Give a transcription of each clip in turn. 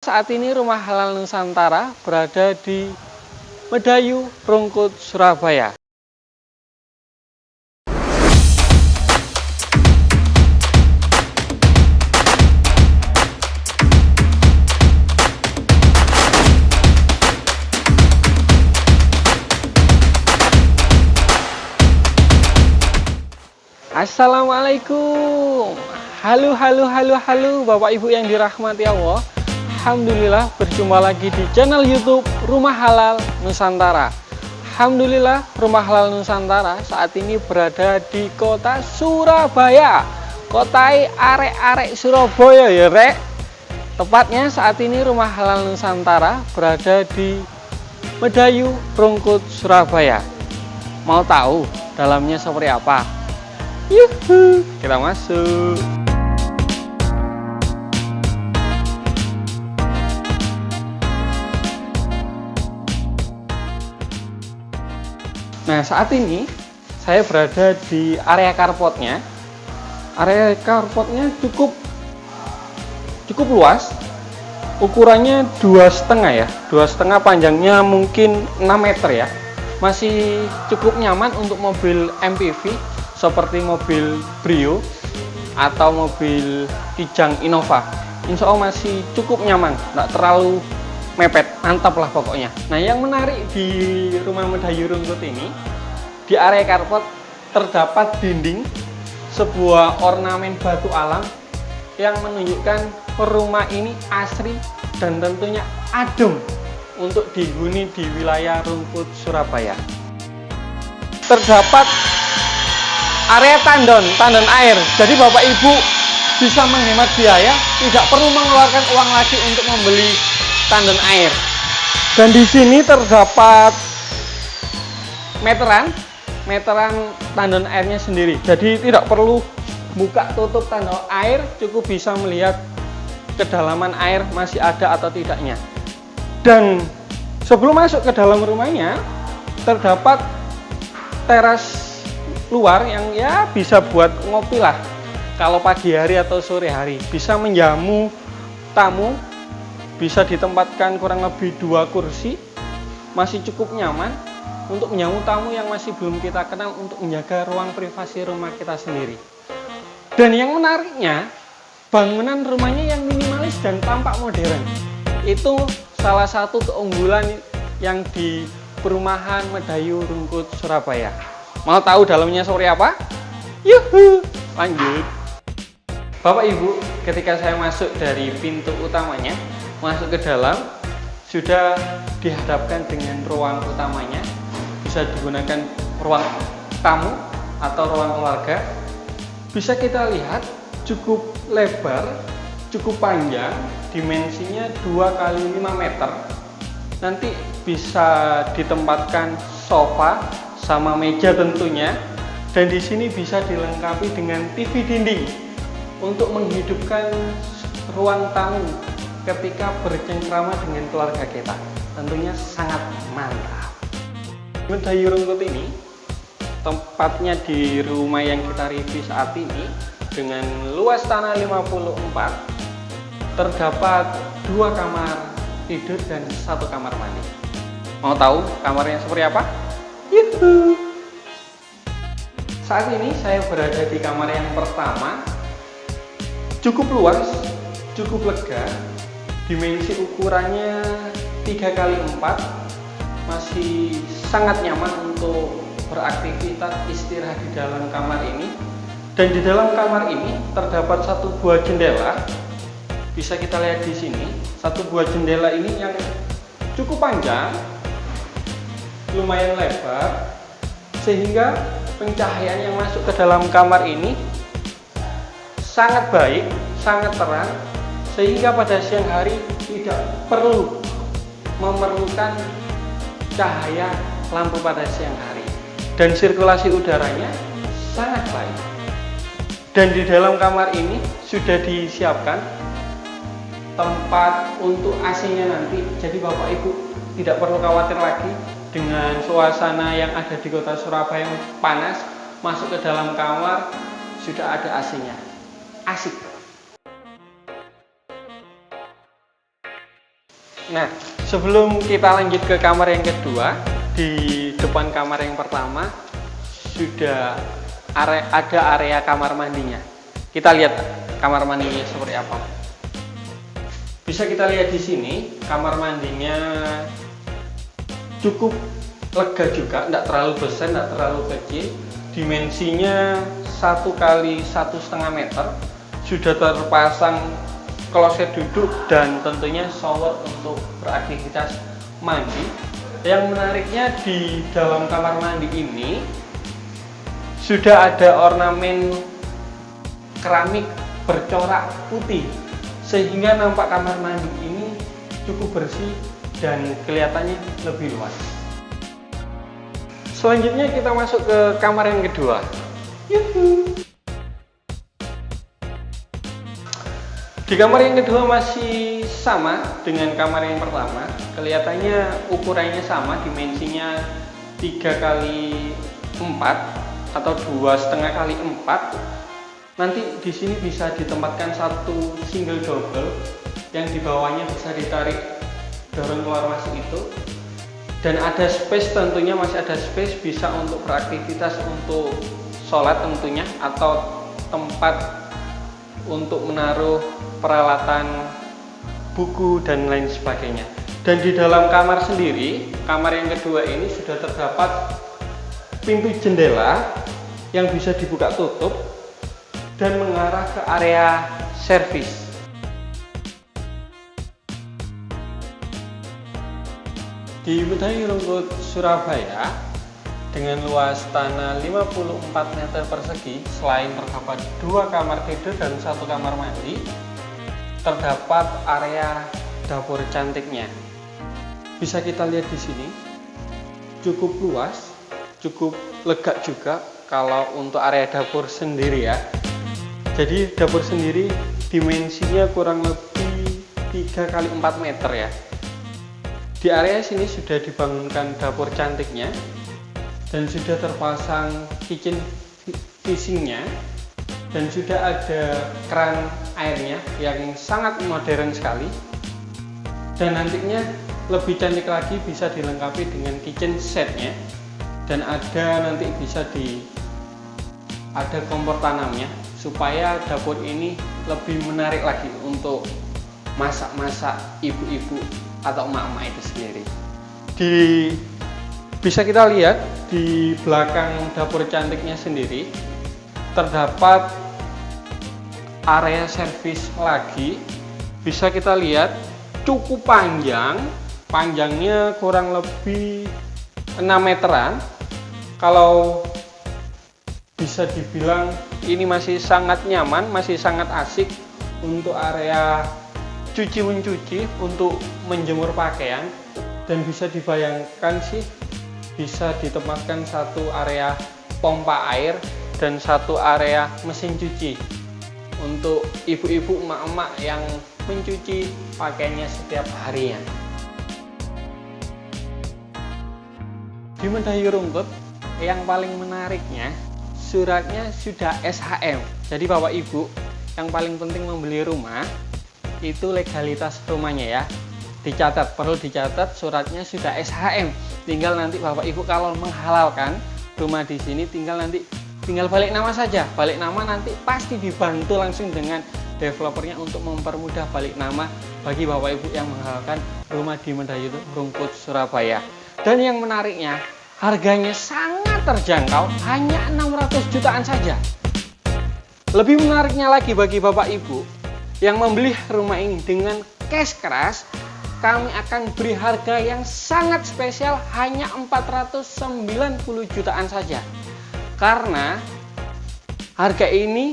Saat ini Rumah Halal Nusantara berada di Medayu, Rungkut, Surabaya. Assalamualaikum. Halo Bapak Ibu yang dirahmati Allah. Alhamdulillah berjumpa lagi di channel YouTube Rumah Halal Nusantara. Alhamdulillah Rumah Halal Nusantara saat ini berada di kota Surabaya. Kotai arek-arek Surabaya ya rek. Tepatnya saat ini Rumah Halal Nusantara berada di Medayu, Rungkut, Surabaya. Mau tahu dalamnya seperti apa? Yuhu, kita masuk. Nah, saat ini saya berada di area carportnya. Area carportnya cukup luas. Ukurannya 2,5 ya. 2,5, panjangnya mungkin 6 meter ya. Masih cukup nyaman untuk mobil MPV seperti mobil Brio atau mobil Kijang Innova. Insya Allah masih cukup nyaman, nggak terlalu mepet, mantap lah pokoknya. Nah, yang menarik di rumah Medayu Rungkut ini, di area carport terdapat dinding sebuah ornamen batu alam yang menunjukkan rumah ini asri dan tentunya adem untuk dihuni di wilayah Rungkut, Surabaya. Terdapat area tandon air, jadi Bapak Ibu bisa menghemat biaya, tidak perlu mengeluarkan uang lagi untuk membeli tandon air. Dan di sini terdapat meteran tandon airnya sendiri, jadi tidak perlu buka tutup tandon air, cukup bisa melihat kedalaman air masih ada atau tidaknya. Dan sebelum masuk ke dalam rumahnya terdapat teras luar yang ya bisa buat ngopi lah kalau pagi hari atau sore hari, bisa menjamu tamu, bisa ditempatkan kurang lebih 2 kursi, masih cukup nyaman untuk menjamu tamu yang masih belum kita kenal, untuk menjaga ruang privasi rumah kita sendiri. Dan yang menariknya, bangunan rumahnya yang minimalis dan tampak modern. Itu salah satu keunggulan yang di perumahan Medayu Rungkut, Surabaya. Mau tahu dalamnya seperti apa? Yuhu, lanjut. Bapak Ibu, ketika saya masuk dari pintu utamanya, masuk ke dalam, sudah dihadapkan dengan ruang utamanya. Bisa digunakan ruang tamu atau ruang keluarga. Bisa kita lihat cukup lebar, cukup panjang, dimensinya 2 kali 5 meter. Nanti bisa ditempatkan sofa sama meja tentunya, dan di sini bisa dilengkapi dengan TV dinding untuk menghidupkan ruang tamu ketika bercengkrama dengan keluarga kita. Tentunya sangat mantap. Medayu Rungkut ini tempatnya di rumah yang kita review saat ini dengan luas tanah 54, terdapat 2 kamar tidur dan 1 kamar mandi. Mau tahu kamarnya seperti apa? Yuhu. Saat ini saya berada di kamar yang pertama. Cukup luas, cukup lega. Dimensi ukurannya 3 kali 4, masih sangat nyaman untuk beraktivitas istirahat di dalam kamar ini. Dan di dalam kamar ini terdapat 1 buah jendela. Bisa kita lihat di sini, 1 buah jendela ini yang cukup panjang, lumayan lebar, sehingga pencahayaan yang masuk ke dalam kamar ini sangat baik, sangat terang, sehingga pada siang hari tidak perlu memerlukan cahaya lampu pada siang hari, dan sirkulasi udaranya sangat baik. Dan di dalam kamar ini sudah disiapkan tempat untuk AC-nya nanti, jadi Bapak Ibu tidak perlu khawatir lagi dengan suasana yang ada di kota Surabaya yang panas. Masuk ke dalam kamar sudah ada AC-nya, asik. Nah, sebelum kita lanjut ke kamar yang kedua, di depan kamar yang pertama sudah ada area kamar mandinya. Kita lihat kamar mandinya seperti apa. Bisa kita lihat di sini, kamar mandinya cukup lega juga, tidak terlalu besar, tidak terlalu kecil. Dimensinya 1 kali 1,5 meter. Sudah terpasang kloset duduk dan tentunya shower untuk beraktivitas mandi. Yang menariknya di dalam kamar mandi ini sudah ada ornamen keramik bercorak putih, sehingga nampak kamar mandi ini cukup bersih dan kelihatannya lebih luas. Selanjutnya kita masuk ke kamar yang kedua. Yuhu. Di kamar yang kedua masih sama dengan kamar yang pertama. Kelihatannya ukurannya sama, dimensinya 3 kali 4 atau 2,5 kali 4. Nanti di sini bisa ditempatkan satu single double yang di bawahnya bisa ditarik dorong keluar masuk itu. Dan ada space, tentunya masih ada space bisa untuk beraktivitas, untuk sholat tentunya, atau tempat untuk menaruh peralatan buku dan lain sebagainya. Dan di dalam kamar sendiri, kamar yang kedua ini sudah terdapat pintu jendela yang bisa dibuka tutup dan mengarah ke area servis. Di Medayu Rungkut, Surabaya, dengan luas tanah 54 meter persegi, selain terdapat 2 kamar tidur dan 1 kamar mandi, terdapat area dapur cantiknya. Bisa kita lihat di sini, cukup luas, cukup lega juga kalau untuk area dapur sendiri ya. Jadi dapur sendiri dimensinya kurang lebih 3 kali 4 meter ya. Di area sini sudah dibangunkan dapur cantiknya dan sudah terpasang kitchen fishingnya, dan sudah ada keran airnya yang sangat modern sekali. Dan nantinya lebih cantik lagi bisa dilengkapi dengan kitchen setnya, dan ada nanti bisa ada kompor tanamnya supaya dapur ini lebih menarik lagi untuk masak-masak ibu-ibu atau emak-emak itu sendiri. Bisa kita lihat di belakang dapur cantiknya sendiri terdapat area servis lagi. Bisa kita lihat cukup panjang, panjangnya kurang lebih 6 meteran. Kalau bisa dibilang ini masih sangat nyaman, masih sangat asik untuk area cuci mencuci, untuk menjemur pakaian. Dan bisa dibayangkan sih, bisa ditempatkan satu area pompa air dan satu area mesin cuci untuk ibu-ibu, emak-emak yang mencuci pakaiannya setiap harinya. Di Medayu Rungkut yang paling menariknya, suratnya sudah SHM. Jadi Bapak Ibu yang paling penting membeli rumah itu legalitas rumahnya ya. Dicatat, perlu dicatat suratnya sudah SHM. Tinggal nanti Bapak Ibu kalau menghalalkan rumah di sini tinggal balik nama saja. Balik nama nanti pasti dibantu langsung dengan developernya untuk mempermudah balik nama bagi Bapak Ibu yang menghalalkan rumah di Medayu Rungkut, Surabaya. Dan yang menariknya, harganya sangat terjangkau, hanya 600 jutaan saja. Lebih menariknya lagi bagi Bapak Ibu yang membeli rumah ini dengan cash keras, kami akan beri harga yang sangat spesial, hanya 490 jutaan saja. Karena harga ini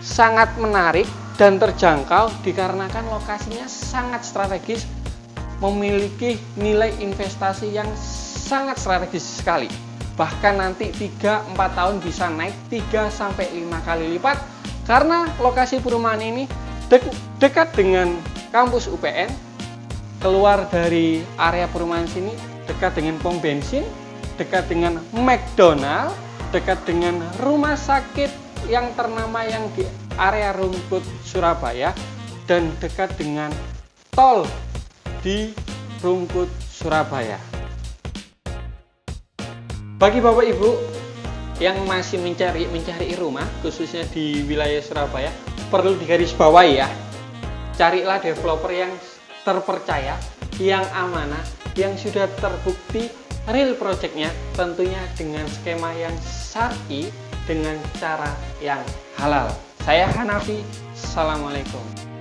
sangat menarik dan terjangkau dikarenakan lokasinya sangat strategis, memiliki nilai investasi yang sangat strategis sekali. Bahkan nanti 3-4 tahun bisa naik 3-5 kali lipat, karena lokasi perumahan ini dekat dengan kampus UPN. Keluar dari area perumahan sini dekat dengan pom bensin, dekat dengan McDonald, dekat dengan rumah sakit yang ternama yang di area Rungkut, Surabaya, dan dekat dengan tol di Rungkut Surabaya. Bagi Bapak Ibu yang masih mencari rumah khususnya di wilayah Surabaya, perlu digarisbawahi ya. Carilah developer yang terpercaya, yang amanah, yang sudah terbukti real projectnya, tentunya dengan skema yang syar'i, dengan cara yang halal. Saya Hanafi, Assalamualaikum.